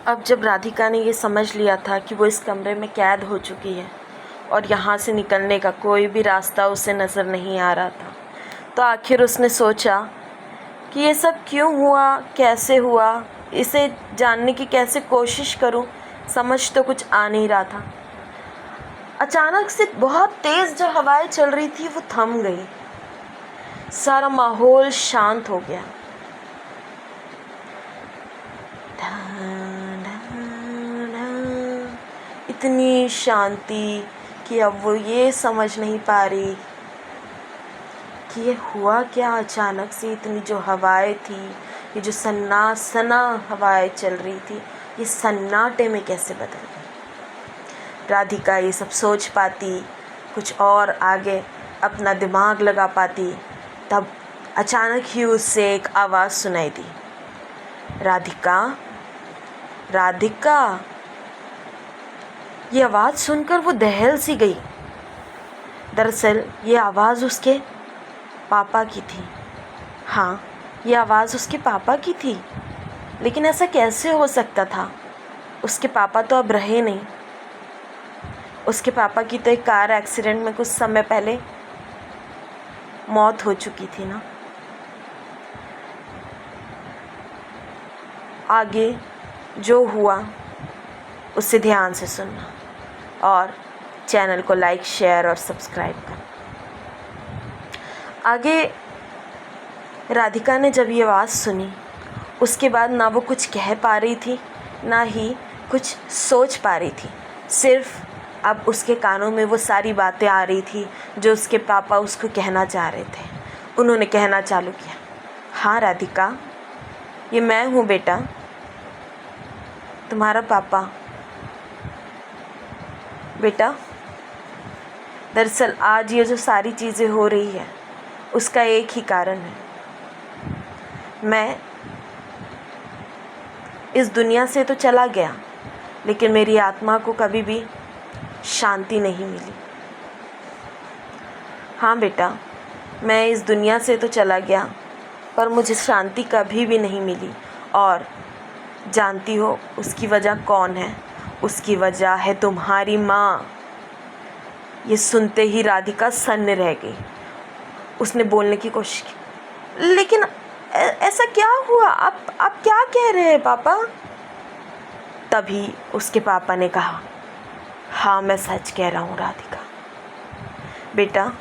अब जब राधिका ने ये समझ लिया था कि वो इस कमरे में कैद हो चुकी है और यहाँ से निकलने का कोई भी रास्ता उसे नज़र नहीं आ रहा था, तो आखिर उसने सोचा कि ये सब क्यों हुआ, कैसे हुआ, इसे जानने की कैसे कोशिश करूं। समझ तो कुछ आ नहीं रहा था। अचानक से बहुत तेज़ जो हवाएं चल रही थी वो थम गई। सारा माहौल शांत हो गया। इतनी शांति कि अब वो ये समझ नहीं पा रही कि ये हुआ क्या। अचानक से इतनी जो हवाएं थी, ये जो सन्नाटा हवाएं चल रही थी, ये सन्नाटे में कैसे बदल गई। राधिका ये सब सोच पाती, कुछ और आगे अपना दिमाग लगा पाती, तब अचानक ही उससे एक आवाज़ सुनाई दी, राधिका, राधिका। ये आवाज़ सुनकर वो दहल सी गई। दरअसल ये आवाज़ उसके पापा की थी। हाँ, ये आवाज़ उसके पापा की थी। लेकिन ऐसा कैसे हो सकता था? उसके पापा तो अब रहे नहीं। उसके पापा की तो एक कार एक्सीडेंट में कुछ समय पहले मौत हो चुकी थी ना। आगे जो हुआ उसे ध्यान से सुनना और चैनल को लाइक, शेयर और सब्सक्राइब करना। आगे राधिका ने जब ये आवाज़ सुनी, उसके बाद ना वो कुछ कह पा रही थी, ना ही कुछ सोच पा रही थी। सिर्फ अब उसके कानों में वो सारी बातें आ रही थी जो उसके पापा उसको कहना चाह रहे थे। उन्होंने कहना चालू किया, हाँ राधिका, ये मैं हूँ बेटा, तुम्हारा पापा। बेटा, दरअसल आज ये जो सारी चीज़ें हो रही है उसका एक ही कारण है। मैं इस दुनिया से तो चला गया, लेकिन मेरी आत्मा को कभी भी शांति नहीं मिली। हाँ बेटा, मैं इस दुनिया से तो चला गया, पर मुझे शांति कभी भी नहीं मिली। और जानती हो उसकी वजह कौन है? उसकी वजह है तुम्हारी माँ। ये सुनते ही राधिका सन्न रह गई। उसने बोलने की कोशिश की, लेकिन ऐसा क्या हुआ? आप क्या कह रहे हैं पापा? तभी उसके पापा ने कहा, हाँ मैं सच कह रहा हूँ राधिका। बेटा,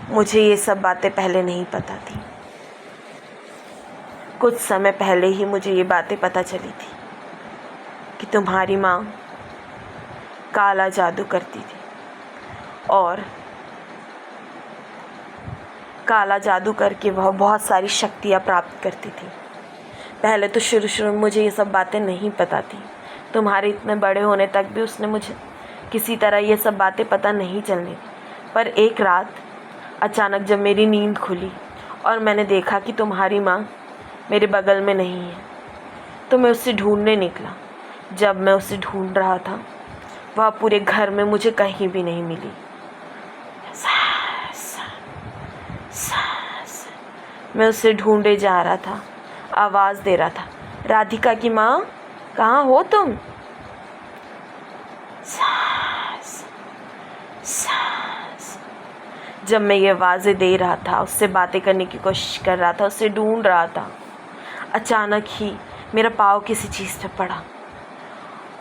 मुझे ये सब बातें पहले नहीं पता थी। कुछ समय पहले ही मुझे ये बातें पता चली थी कि तुम्हारी माँ काला जादू करती थी और काला जादू करके वह बहुत सारी शक्तियाँ प्राप्त करती थी। पहले तो शुरू में मुझे ये सब बातें नहीं पता थी। तुम्हारे इतने बड़े होने तक भी उसने मुझे किसी तरह ये सब बातें पता नहीं चलने दी। पर एक रात अचानक जब मेरी नींद खुली और मैंने देखा कि तुम्हारी माँ मेरे बगल में नहीं है, तो मैं उसे ढूंढने निकला। जब मैं उसे ढूंढ रहा था, वह पूरे घर में मुझे कहीं भी नहीं मिली। मैं उसे ढूंढे जा रहा था, आवाज़ दे रहा था, राधिका की माँ, कहाँ हो तुम? जब मैं ये आवाज़ें दे रहा था, उससे बातें करने की कोशिश कर रहा था, उसे ढूंढ रहा था, अचानक ही मेरा पाँव किसी चीज़ पे पड़ा।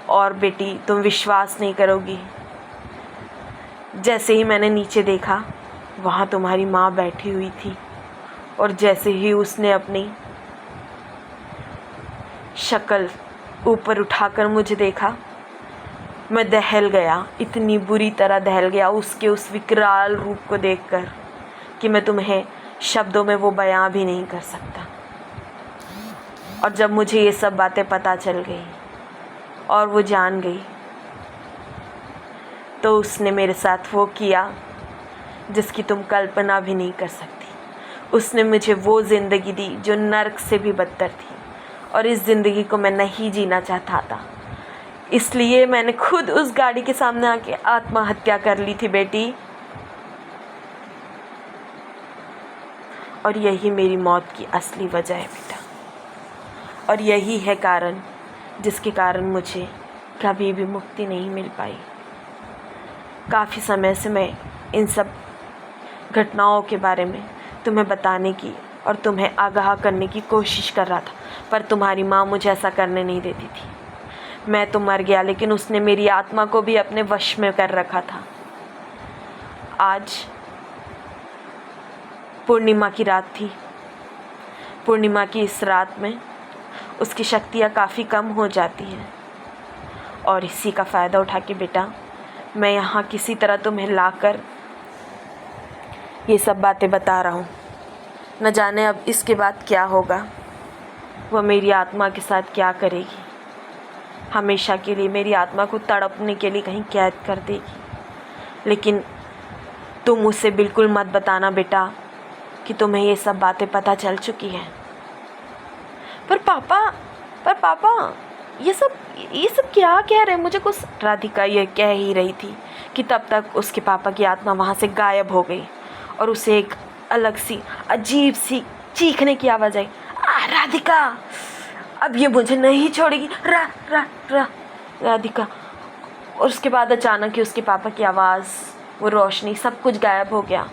और बेटी, तुम विश्वास नहीं करोगी, जैसे ही मैंने नीचे देखा, वहाँ तुम्हारी माँ बैठी हुई थी। और जैसे ही उसने अपनी शक्ल ऊपर उठाकर मुझे देखा, मैं दहल गया, इतनी बुरी तरह दहल गया उसके उस विकराल रूप को देखकर कि मैं तुम्हें शब्दों में वो बयां भी नहीं कर सकता। और जब मुझे ये सब बातें पता चल गई और वो जान गई, तो उसने मेरे साथ वो किया जिसकी तुम कल्पना भी नहीं कर सकती। उसने मुझे वो ज़िंदगी दी जो नर्क से भी बदतर थी, और इस ज़िंदगी को मैं नहीं जीना चाहता था। इसलिए मैंने खुद उस गाड़ी के सामने आके आत्महत्या कर ली थी बेटी। और यही मेरी मौत की असली वजह है बेटा। और यही है कारण जिसके कारण मुझे कभी भी मुक्ति नहीं मिल पाई। काफ़ी समय से मैं इन सब घटनाओं के बारे में तुम्हें बताने की और तुम्हें आगाह करने की कोशिश कर रहा था, पर तुम्हारी माँ मुझे ऐसा करने नहीं देती थी। मैं तो मर गया, लेकिन उसने मेरी आत्मा को भी अपने वश में कर रखा था। आज पूर्णिमा की रात थी। पूर्णिमा की इस रात में उसकी शक्तियाँ काफ़ी कम हो जाती हैं, और इसी का फ़ायदा उठा के बेटा मैं यहाँ किसी तरह तुम्हें लाकर ये सब बातें बता रहा हूँ। न जाने अब इसके बाद क्या होगा, वह मेरी आत्मा के साथ क्या करेगी। हमेशा के लिए मेरी आत्मा को तड़पने के लिए कहीं कैद कर देगी। लेकिन तुम उसे बिल्कुल मत बताना बेटा कि तुम्हें ये सब बातें पता चल चुकी हैं। पर पापा ये सब क्या कह रहे हैं मुझे कुछ। राधिका ये कह ही रही थी कि तब तक उसके पापा की आत्मा वहाँ से गायब हो गई और उसे एक अलग सी अजीब सी चीखने की आवाज़ आई, राधिका अब ये मुझे नहीं छोड़ेगी, राधिका। और उसके बाद अचानक ही उसके पापा की आवाज़, वो रोशनी, सब कुछ गायब हो गया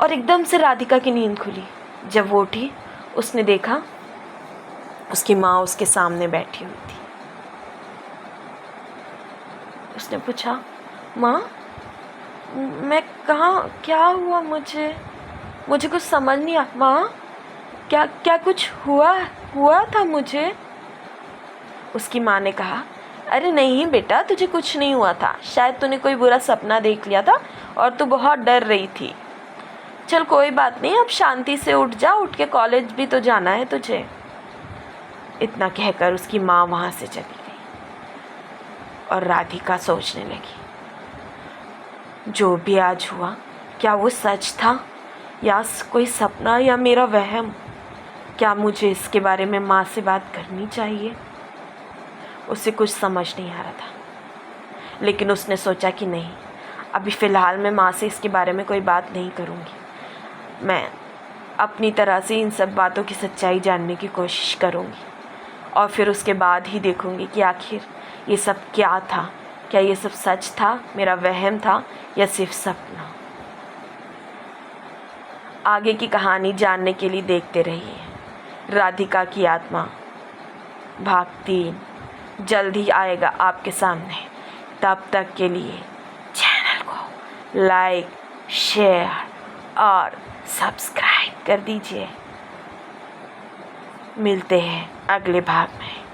और एकदम से राधिका की नींद खुली। जब वो उठी उसने देखा उसकी माँ उसके सामने बैठी हुई थी। उसने पूछा, माँ मैं कहाँ, क्या हुआ, मुझे कुछ समझ नहीं आ। माँ क्या कुछ हुआ था मुझे? उसकी माँ ने कहा, अरे नहीं बेटा तुझे कुछ नहीं हुआ था, शायद तूने कोई बुरा सपना देख लिया था और तू बहुत डर रही थी। चल कोई बात नहीं, अब शांति से उठ जा, उठ के कॉलेज भी तो जाना है तुझे। इतना कहकर उसकी माँ वहाँ से चली गई और राधिका सोचने लगी, जो भी आज हुआ क्या वो सच था या कोई सपना या मेरा वहम? क्या मुझे इसके बारे में माँ से बात करनी चाहिए? उसे कुछ समझ नहीं आ रहा था, लेकिन उसने सोचा कि नहीं, अभी फ़िलहाल मैं माँ से इसके बारे में कोई बात नहीं करूँगी। मैं अपनी तरह से इन सब बातों की सच्चाई जानने की कोशिश करूँगी और फिर उसके बाद ही देखूँगी कि आखिर ये सब क्या था। क्या ये सब सच था, मेरा वहम था या सिर्फ सपना? आगे की कहानी जानने के लिए देखते रहिए। राधिका की आत्मा भाग 3 जल्द ही आएगा आपके सामने। तब तक के लिए चैनल को लाइक, शेयर और सब्सक्राइब कर दीजिए। मिलते हैं अगले भाग में।